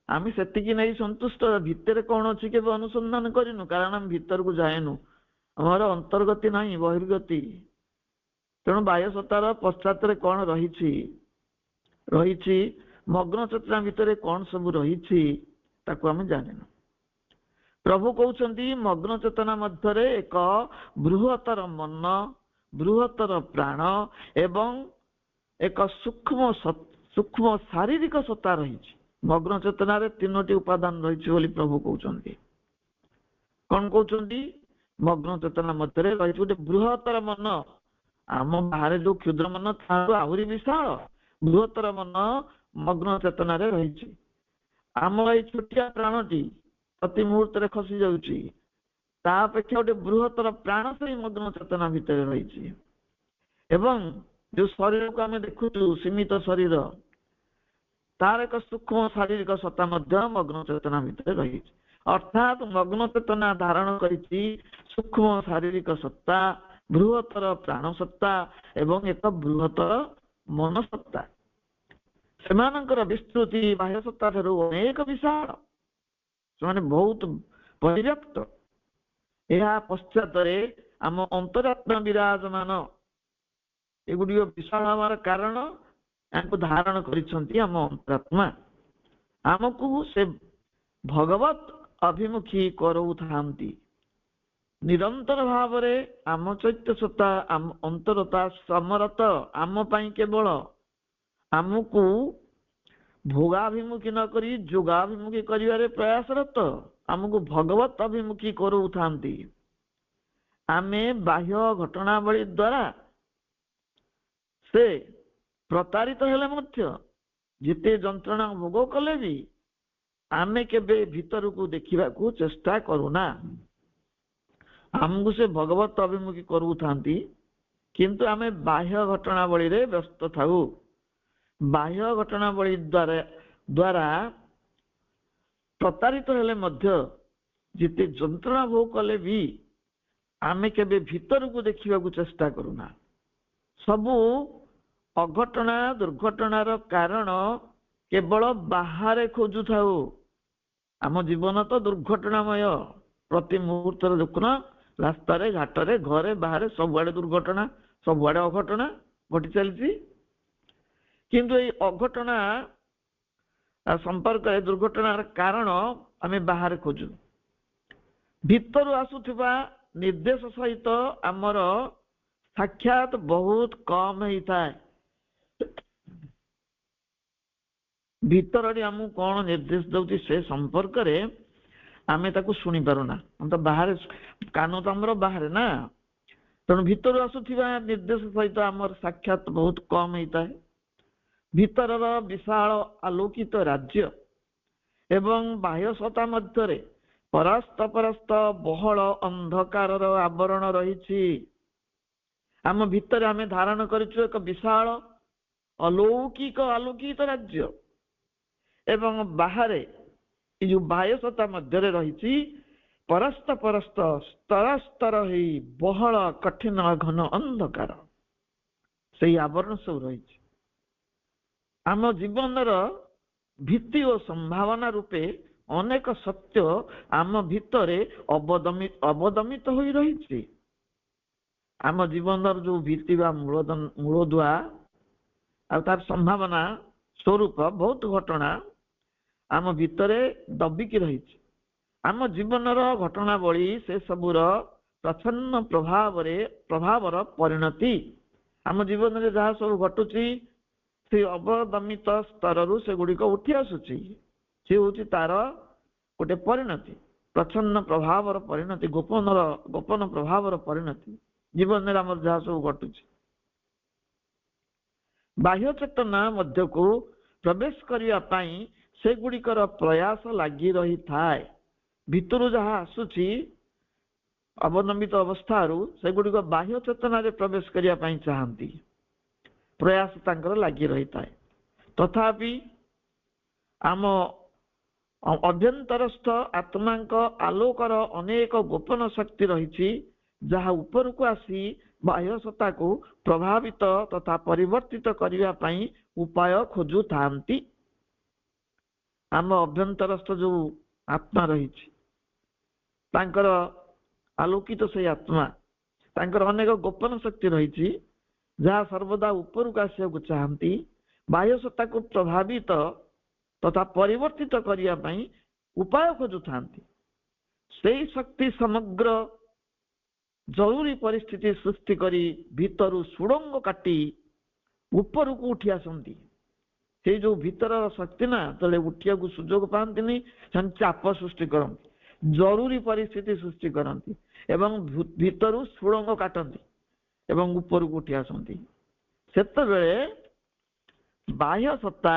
ଆମେ ସେତିକି ନେଇ ସନ୍ତୁଷ୍ଟ, ଭିତରେ କଣ ଅଛି କେବେ ଅନୁସନ୍ଧାନ କରିନୁ, କାରଣ ଆମେ ଭିତରକୁ ଯାଏନୁ, ଆମର ଅନ୍ତର୍ଗତି ନାହିଁ, ବହିର୍ଗତି। ତେଣୁ ବାହ୍ୟ ସତ୍ତାର ପଶ୍ଚାତରେ କଣ ରହିଛି ମଗ୍ନ ଚେତନା ଭିତରେ କଣ ସବୁ ରହିଛି ତାକୁ ଆମେ ଜାଣିନୁ। ପ୍ରଭୁ କହୁଛନ୍ତି ମଗ୍ନ ଚେତନା ମଧ୍ୟରେ ଏକ ବୃହତ୍ତର ମନ, ବୃହତ୍ତର ପ୍ରାଣ ଏବଂ ଏକ ସୂକ୍ଷ୍ମ ଶାରୀରିକ ସତ୍ତା ରହିଛି। ମଗ୍ନ ଚେତନାରେ 3ଟି ଉପାଦାନ ରହିଛି ବୋଲି ପ୍ରଭୁ କହୁଛନ୍ତି। କଣ କହୁଛନ୍ତି? ମଗ୍ନ ଚେତନା ମଧ୍ୟରେ ରହିଛି ଗୋଟେ ବୃହତ୍ତର ମନ। ଆମ ବାହାରେ ଯୋଉ କ୍ଷୁଦ୍ର ମନ ତାଠୁ ଆହୁରି ବିଶାଳ ବୃହତ୍ତର ମନ ମଗ୍ନ ଚେତନାରେ ରହିଛି। ଆମର ଏଇ ଛୋଟିଆ ପ୍ରାଣଟି ପ୍ରତି ମୁହୂର୍ତ୍ତରେ ଖସି ଯାଉଛି, ତା ଅପେକ୍ଷା ଗୋଟେ ବୃହତ୍ତର ପ୍ରାଣ ସେଇ ମଗ୍ନ ଚେତନା ଭିତରେ ରହିଛି। ଏବଂ ଯୋଉ ଶରୀରକୁ ଆମେ ଦେଖୁଛୁ ସୀମିତ ଶରୀର, ତାର ଏକ ସୂକ୍ଷ୍ମ ଶାରୀରିକ ସତ୍ତା ମଧ୍ୟ ମଗ୍ନ ଚେତନା ଭିତରେ ରହିଛି। ଅର୍ଥାତ୍ ମଗ୍ନ ଚେତନା ଧାରଣ କରିଛି ସୂକ୍ଷ୍ମ ଶାରୀରିକ ସତ୍ତା, ବୃହତ୍ତର ପ୍ରାଣ ସତ୍ତା ଏବଂ ଏକ ବୃହତ୍ତର ମନ ସତ୍ତା। ସେମାନଙ୍କର ବିସ୍ତୃତି ବାହ୍ୟ ସତ୍ତା ଠାରୁ ଅନେକ ବିଶାଳ, ସେମାନେ ବହୁତ ପରିବ୍ୟାପ୍ତ। ଏହା ପଶ୍ଚାତରେ ଆମ ଅନ୍ତରାତ୍ମା ବିରାଜମାନ। ଏଗୁଡିକ ବିଶାଳ ହବାର କାରଣ ଏହାକୁ ଧାରଣ କରିଛନ୍ତି ଆମ ଅନ୍ତରାତ୍ମା। ଆମକୁ ସେ ଭଗବତ ଅଭିମୁଖୀ କରାଉଥାନ୍ତି। ନିରନ୍ତର ଭାବରେ ଆମ ଚୈତ୍ୟ ସତ୍ତା, ଆମ ଅନ୍ତରତା ସମରତ ଆମ ପାଇଁ କେବଳ ଆମକୁ ଭୋଗାଭିମୁଖୀ ନ କରି ଯୋଗାଭିମୁଖୀ କରିବାରେ ପ୍ରୟାସରତ, ଆମକୁ ଭଗବତ ଅଭିମୁଖୀ କରାଉଥାନ୍ତି। ଆମେ ବାହ୍ୟ ଘଟଣାବଳୀ ଦ୍ୱାରା ସେ ପ୍ରତାରିତ ହେଲେ ମଧ୍ୟ, ଯେତେ ଯନ୍ତ୍ରଣା ଭୋଗ କଲେ ବି ଆମେ କେବେ ଭିତରକୁ ଦେଖିବାକୁ ଚେଷ୍ଟା କରୁନା। ଆମକୁ ସେ ଭଗବତ ଅଭିମୁଖୀ କରୁଥାନ୍ତି, କିନ୍ତୁ ଆମେ ବାହ୍ୟ ଘଟଣାବଳୀରେ ବ୍ୟସ୍ତ ଥାଉ। ବାହ୍ୟ ଘଟଣାବଳୀ ଦ୍ୱାରା ପ୍ରତାରିତ ହେଲେ ମଧ୍ୟ, ଯେତେ ଯନ୍ତ୍ରଣା ଭୋଗ କଲେ ବି ଆମେ କେବେ ଭିତରକୁ ଦେଖିବାକୁ ଚେଷ୍ଟା କରୁନା। ସବୁ ଅଘଟଣା ଦୁର୍ଘଟଣାର କାରଣ କେବଳ ବାହାରେ ଖୋଜୁଥାଉ। ଆମ ଜୀବନ ତ ଦୁର୍ଘଟଣାମୟ। ପ୍ରତି ମୁହୂର୍ତ୍ତରେ ଦେଖୁନ, ରାସ୍ତାରେ ଘାଟରେ ଘରେ ବାହାରେ ସବୁଆଡେ ଦୁର୍ଘଟଣା, ସବୁଆଡେ ଅଘଟଣା ଘଟି ଚାଲିଛି। କିନ୍ତୁ ଏଇ ଅଘଟଣା ସମ୍ପର୍କରେ ଦୁର୍ଘଟଣାର କାରଣ ଆମେ ବାହାରେ ଖୋଜୁ। ଭିତରୁ ଆସୁଥିବା ନିର୍ଦ୍ଦେଶ ସହିତ ଆମର ସାକ୍ଷାତ ବହୁତ କମ ହେଇଥାଏ। ଭିତରଟି ଆମକୁ କଣ ନିର୍ଦ୍ଦେଶ ଦଉଛି ସେ ସମ୍ପର୍କରେ ଆମେ ତାକୁ ଶୁଣି ପାରୁନା। ତ ବାହାରେ କାନ ତ ଆମର ବାହାରେ ନା, ତେଣୁ ଭିତରୁ ଆସୁଥିବା ନିର୍ଦ୍ଦେଶ ସହିତ ଆମର ସାକ୍ଷାତ ବହୁତ କମ ହେଇଥାଏ। ଭିତରର ବିଶାଳ ଆଲୋକିତ ରାଜ୍ୟ ଏବଂ ବାହ୍ୟ ସତ୍ତା ମଧ୍ୟରେ ପରସ୍ତ ପରସ୍ତ ବହଳ ଅନ୍ଧକାରର ଆବରଣ ରହିଛି। ଆମ ଭିତରେ ଆମେ ଧାରଣ କରିଛୁ ଏକ ବିଶାଳ ଅଲୌକିକ ଆଲୋକିତ ରାଜ୍ୟ, ଏବଂ ବାହାରେ ଏ ଯୋଉ ବାହ୍ୟ ସତ୍ତା ମଧ୍ୟରେ ରହିଛି ପରସ୍ତ ପରସ୍ତ ସ୍ତର ସ୍ତର ହେଇ ବହଳ କଠିନ ଘନ ଅନ୍ଧକାର, ସେଇ ଆବରଣ ସବୁ ରହିଛି। ଆମ ଜୀବନର ଭିତ୍ତି ଓ ସମ୍ଭାବନା ରୂପେ ଅନେକ ସତ୍ୟ ଆମ ଭିତରେ ଅବଦମିତ ହୋଇ ରହିଛି। ଆମ ଜୀବନର ଯୋଉ ଭିତ୍ତି ବା ମୂଳଦୁଆ ଆଉ ତାର ସମ୍ଭାବନା ସ୍ୱରୂପ ବହୁତ ଘଟଣା ଆମ ଭିତରେ ଦବିକି ରହିଛି। ଆମ ଜୀବନର ଘଟଣାବଳୀ ସେ ସବୁର ପ୍ରଚ୍ଛନ୍ନ ପ୍ରଭାବର ପରିଣତି। ଆମ ଜୀବନରେ ଯାହା ସବୁ ଘଟୁଛି ସେ ଅବଦମିତ ସ୍ତରରୁ ସେଗୁଡିକ ଉଠି ଆସୁଛି। ସେ ହଉଛି ତାର ଗୋଟେ ପରିଣତି, ପ୍ରଚ୍ଛନ୍ନ ପ୍ରଭାବର ପରିଣତି, ଗୋପନ ପ୍ରଭାବର ପରିଣତି। ଜୀବନରେ ଆମର ଯାହା ସବୁ ଘଟୁଛି ବାହ୍ୟ ଚେତନା ମଧ୍ୟକୁ ପ୍ରବେଶ କରିବା ପାଇଁ ସେଗୁଡିକର ପ୍ରୟାସ ଲାଗି ରହିଥାଏ। ଭିତରୁ ଯାହା ଆସୁଛି ଅବଦମିତ ଅବସ୍ଥାରୁ ସେଗୁଡିକ ବାହ୍ୟ ଚେତନାରେ ପ୍ରବେଶ କରିବା ପାଇଁ ଚାହାନ୍ତି, ପ୍ରୟାସ ତାଙ୍କର ଲାଗି ରହିଥାଏ। ତଥାପି ଆମ ଅଭ୍ୟନ୍ତରସ୍ଥ ଆତ୍ମାଙ୍କ ଆଲୋକର ଅନେକ ଗୋପନ ଶକ୍ତି ରହିଛି, ଯାହା ଉପରକୁ ଆସି ବାହ୍ୟ ସତ୍ତାକୁ ପ୍ରଭାବିତ ତଥା ପରିବର୍ତ୍ତିତ କରିବା ପାଇଁ ଉପାୟ ଖୋଜୁଥାନ୍ତି। ଆମ ଅଭ୍ୟନ୍ତରସ୍ଥ ଯୋଉ ଆତ୍ମା ରହିଛି, ତାଙ୍କର ଆଲୋକିତ ସେଇ ଆତ୍ମା, ତାଙ୍କର ଅନେକ ଗୋପନ ଶକ୍ତି ରହିଛି, ଯାହା ସର୍ବଦା ଉପରକୁ ଆସିବାକୁ ଚାହାନ୍ତି, ବାହ୍ୟ ସତ୍ତାକୁ ପ୍ରଭାବିତ ତଥା ପରିବର୍ତ୍ତିତ କରିବା ପାଇଁ ଉପାୟ ଖୋଜୁଥାନ୍ତି। ସେଇ ଶକ୍ତି ସମଗ୍ର ଜରୁରୀ ପରିସ୍ଥିତି ସୃଷ୍ଟି କରି ଭିତରୁ ସୁଡ଼ଙ୍ଗ କାଟି ଉପରକୁ ଉଠି ଆସନ୍ତି। ସେଇ ଯୋଉ ଭିତରର ଶକ୍ତି ନା ତଳେ ଉଠିବାକୁ ସୁଯୋଗ ପାଆନ୍ତିନି, ସେମାନେ ଚାପ ସୃଷ୍ଟି କରନ୍ତି, ଜରୁରୀ ପରିସ୍ଥିତି ସୃଷ୍ଟି କରନ୍ତି ଏବଂ ଭିତରୁ ସୁଡ଼ଙ୍ଗ କାଟନ୍ତି ଏବଂ ଉପରକୁ ଉଠି ଆସନ୍ତି। ସେତେବେଳେ ବାହ୍ୟ ସତ୍ତା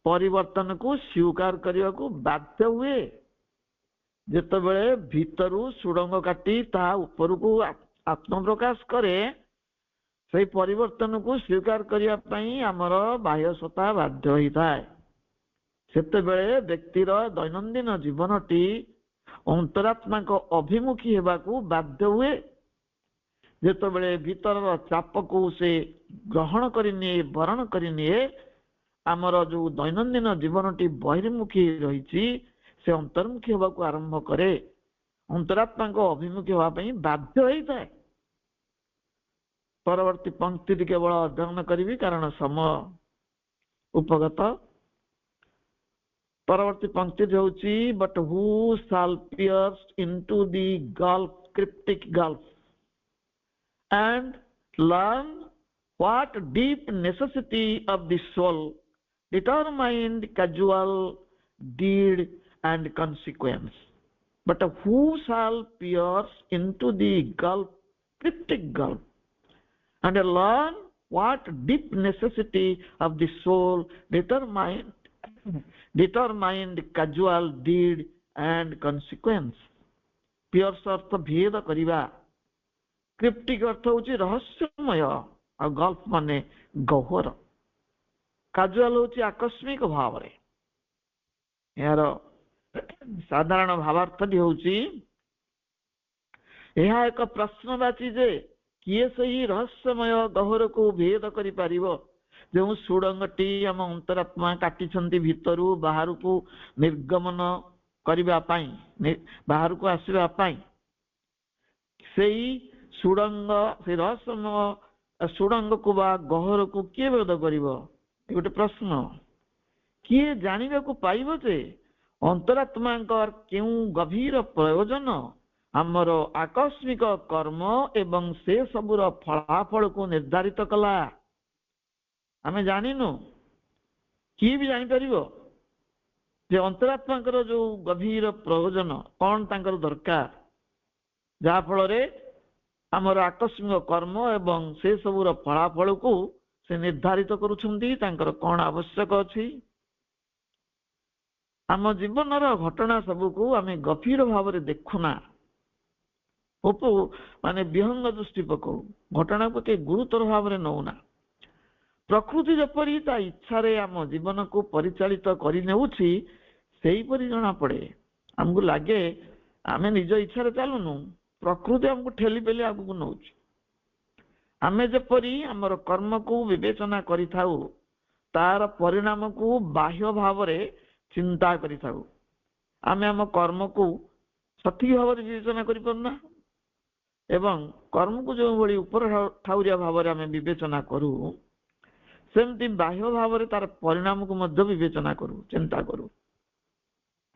ପରିବର୍ତ୍ତନକୁ ସ୍ୱୀକାର କରିବାକୁ ବାଧ୍ୟ ହୁଏ। ଯେତେବେଳେ ଭିତରୁ ସୁଡ଼ଙ୍ଗ କାଟି ତାହା ଉପରକୁ ଆତ୍ମପ୍ରକାଶ କରେ, ସେଇ ପରିବର୍ତ୍ତନକୁ ସ୍ୱୀକାର କରିବା ପାଇଁ ଆମର ବାହ୍ୟ ସତ୍ତା ବାଧ୍ୟ ହୋଇଥାଏ। ସେତେବେଳେ ବ୍ୟକ୍ତିର ଦୈନନ୍ଦିନ ଜୀବନଟି ଅନ୍ତରାତ୍ମାଙ୍କ ଅଭିମୁଖୀ ହେବାକୁ ବାଧ୍ୟ ହୁଏ। ଯେତେବେଳେ ଭିତରର ଚାପକୁ ସେ ଗ୍ରହଣ କରିନିଏ, ବରଣ କରିନିଏ, ଆମର ଯୋଉ ଦୈନନ୍ଦିନ ଜୀବନଟି ବହିର୍ମୁଖୀ ରହିଛି ସେ ଅନ୍ତର୍ମୁଖୀ ହେବାକୁ ଆରମ୍ଭ କରେ, ଅନ୍ତରାତ୍ମାଙ୍କ ଅଭିମୁଖୀ ହେବା ପାଇଁ ବାଧ୍ୟ ହେଇଥାଏ। ପରବର୍ତ୍ତୀ ପଂକ୍ତିଟି କେବଳ ଅଧ୍ୟୟନ କରିବି କାରଣ ସମୟ ଉପଗତ। ପରବର୍ତ୍ତୀ ପଂକ୍ତିଟି ହେଉଛି but who shall pierce into the gulf, cryptic gulf, and learn what deep necessity of the soul determined causal deed and consequence. But who shall pierce into the gulf, cryptic gulf, and learn what deep necessity of the soul determined causal deed and consequence. Pierce अर्थ भेद करिबा, cryptic अर्थ होची रहस्यमय, और gulf माने गहर, casual होची आकस्मिक भाव रे। यार साधारण भावार्थटी होची ଏହା ଏକ ପ୍ରଶ୍ନବାଚୀ ଯେ କିଏ ସେହି ରହସ୍ୟମୟ ଗହରକୁ ଭେଦ କରିପାରିବ ଯେଉଁ ସୁଡ଼ଙ୍ଗଟି ଆମ ଅନ୍ତରାତ୍ମା କାଟିଛନ୍ତି ଭିତରୁ ବାହାରକୁ ନିର୍ଗମନ କରିବା ପାଇଁ, ବାହାରକୁ ଆସିବା ପାଇଁ, ସେଇ ସୁଡ଼ଙ୍ଗ, ସେଇ ରହସ୍ୟମୟ ସୁଡ଼ଙ୍ଗକୁ ବା ଗହ୍ୱରକୁ କିଏ ବୋଧ କରିବ? ଏ ଗୋଟେ ପ୍ରଶ୍ନ। କିଏ ଜାଣିବାକୁ ପାଇବ ଯେ ଅନ୍ତରାତ୍ମାଙ୍କର କେଉଁ ଗଭୀର ପ୍ରୟୋଜନ ଆମର ଆକସ୍ମିକ କର୍ମ ଏବଂ ସେ ସବୁର ଫଳାଫଳକୁ ନିର୍ଦ୍ଧାରିତ କଲା? ଆମେ ଜାଣିନୁ। କିଏ ବି ଜାଣିପାରିବ ଯେ ଅନ୍ତରାତ୍ମାଙ୍କର ଯୋଉ ଗଭୀର ପ୍ରୟୋଜନ କଣ, ତାଙ୍କର ଦରକାର, ଯାହା ଫଳରେ ଆମର ଆକସ୍ମିକ କର୍ମ ଏବଂ ସେ ସବୁର ଫଳାଫଳକୁ ସେ ନିର୍ଦ୍ଧାରିତ କରୁଛନ୍ତି, ତାଙ୍କର କଣ ଆବଶ୍ୟକ ଅଛି। ଆମ ଜୀବନର ଘଟଣା ସବୁକୁ ଆମେ ଗଭୀର ଭାବରେ ଦେଖୁନା, ମାନେ ବିହଙ୍ଗ ଦୃଷ୍ଟି ପକଉ, ଘଟଣାକୁ କେହି ଗୁରୁତର ଭାବରେ ନଉନା। ପ୍ରକୃତି ଯେପରି ତା ଇଚ୍ଛାରେ ଆମ ଜୀବନକୁ ପରିଚାଳିତ କରିନେଉଛି ସେହିପରି ଜଣାପଡ଼େ। ଆମକୁ ଲାଗେ ଆମେ ନିଜ ଇଚ୍ଛାରେ ଚାଲୁନୁ, ପ୍ରକୃତି ଆମକୁ ଠେଲି ପେଲି ଆଗକୁ ନଉଛି। ଆମେ ଯେପରି ଆମର କର୍ମକୁ ବିବେଚନା କରିଥାଉ, ତାର ପରିଣାମକୁ ବାହ୍ୟ ଭାବରେ ଚିନ୍ତା କରିଥାଉ, ଆମେ ଆମ କର୍ମକୁ ସଠିକ ଭାବରେ ବିବେଚନା କରିପାରୁନା ଏବଂ କର୍ମକୁ ଯେଉଁଭଳି ଉପର ଠାଉରିଆ ଭାବରେ ଆମେ ବିବେଚନା କରୁ, ସେମିତି ବାହ୍ୟ ଭାବରେ ତାର ପରିଣାମକୁ ମଧ୍ୟ ବିବେଚନା କରୁ, ଚିନ୍ତା କରୁ।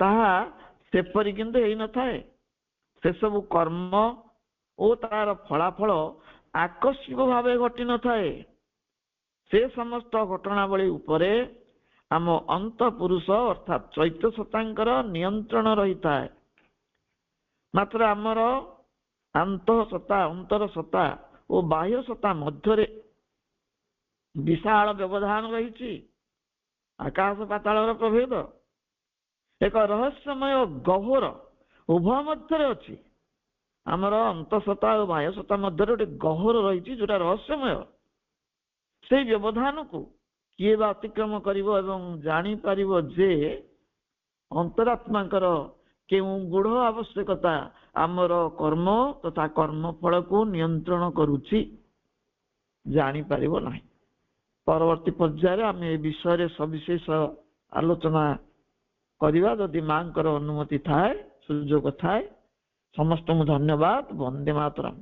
ତାହା ସେପରି କିନ୍ତୁ ହେଇନଥାଏ। ସେସବୁ କର୍ମ ଓ ତାର ଫଳାଫଳ ଆକସ୍ମିକ ଭାବେ ଘଟି ନଥାଏ। ସେ ସମସ୍ତ ଘଟଣାବଳୀ ଉପରେ ଆମ ଅନ୍ତଃପୁରୁଷ ଅର୍ଥାତ ଚୈତ୍ୟ ସତ୍ତାଙ୍କର ନିୟନ୍ତ୍ରଣ ରହିଥାଏ। ମାତ୍ର ଆମର ଅନ୍ତଃସତ୍ତା, ଅନ୍ତର ସତ୍ତା ଓ ବାହ୍ୟ ସତ୍ତା ମଧ୍ୟରେ ବିଶାଳ ବ୍ୟବଧାନ ରହିଛି, ଆକାଶ ପାତାଳର ପ୍ରଭେଦ। ଏକ ରହସ୍ୟମୟ ଗହ୍ୱର ଉଭୟ ମଧ୍ୟରେ ଅଛି। ଆମର ଅନ୍ତଃସତ୍ତା ଓ ବାହ୍ୟ ସତ୍ତା ମଧ୍ୟରେ ଗୋଟେ ଗହ୍ୱର ରହିଛି, ଯୋଉଟା ରହସ୍ୟମୟ। ସେଇ ବ୍ୟବଧାନକୁ କିଏ ବା ଅତିକ୍ରମ କରିବ ଏବଂ ଜାଣିପାରିବ ଯେ ଅନ୍ତରାତ୍ମାଙ୍କର କେଉଁ ଗୂଢ଼ ଆବଶ୍ୟକତା ଆମର କର୍ମ ତଥା କର୍ମଫଳକୁ ନିୟନ୍ତ୍ରଣ କରୁଛି, ଜାଣିପାରିବ ନାହିଁ। ପରବର୍ତ୍ତୀ ପର୍ଯ୍ୟାୟରେ ଆମେ ଏ ବିଷୟରେ ସବିଶେଷ ଆଲୋଚନା କରିବା, ଯଦି ମାଙ୍କର ଅନୁମତି ଥାଏ, ସୁଯୋଗ ଥାଏ। ସମସ୍ତଙ୍କୁ ଧନ୍ୟବାଦ। ବନ୍ଦେ ମାତରମ୍।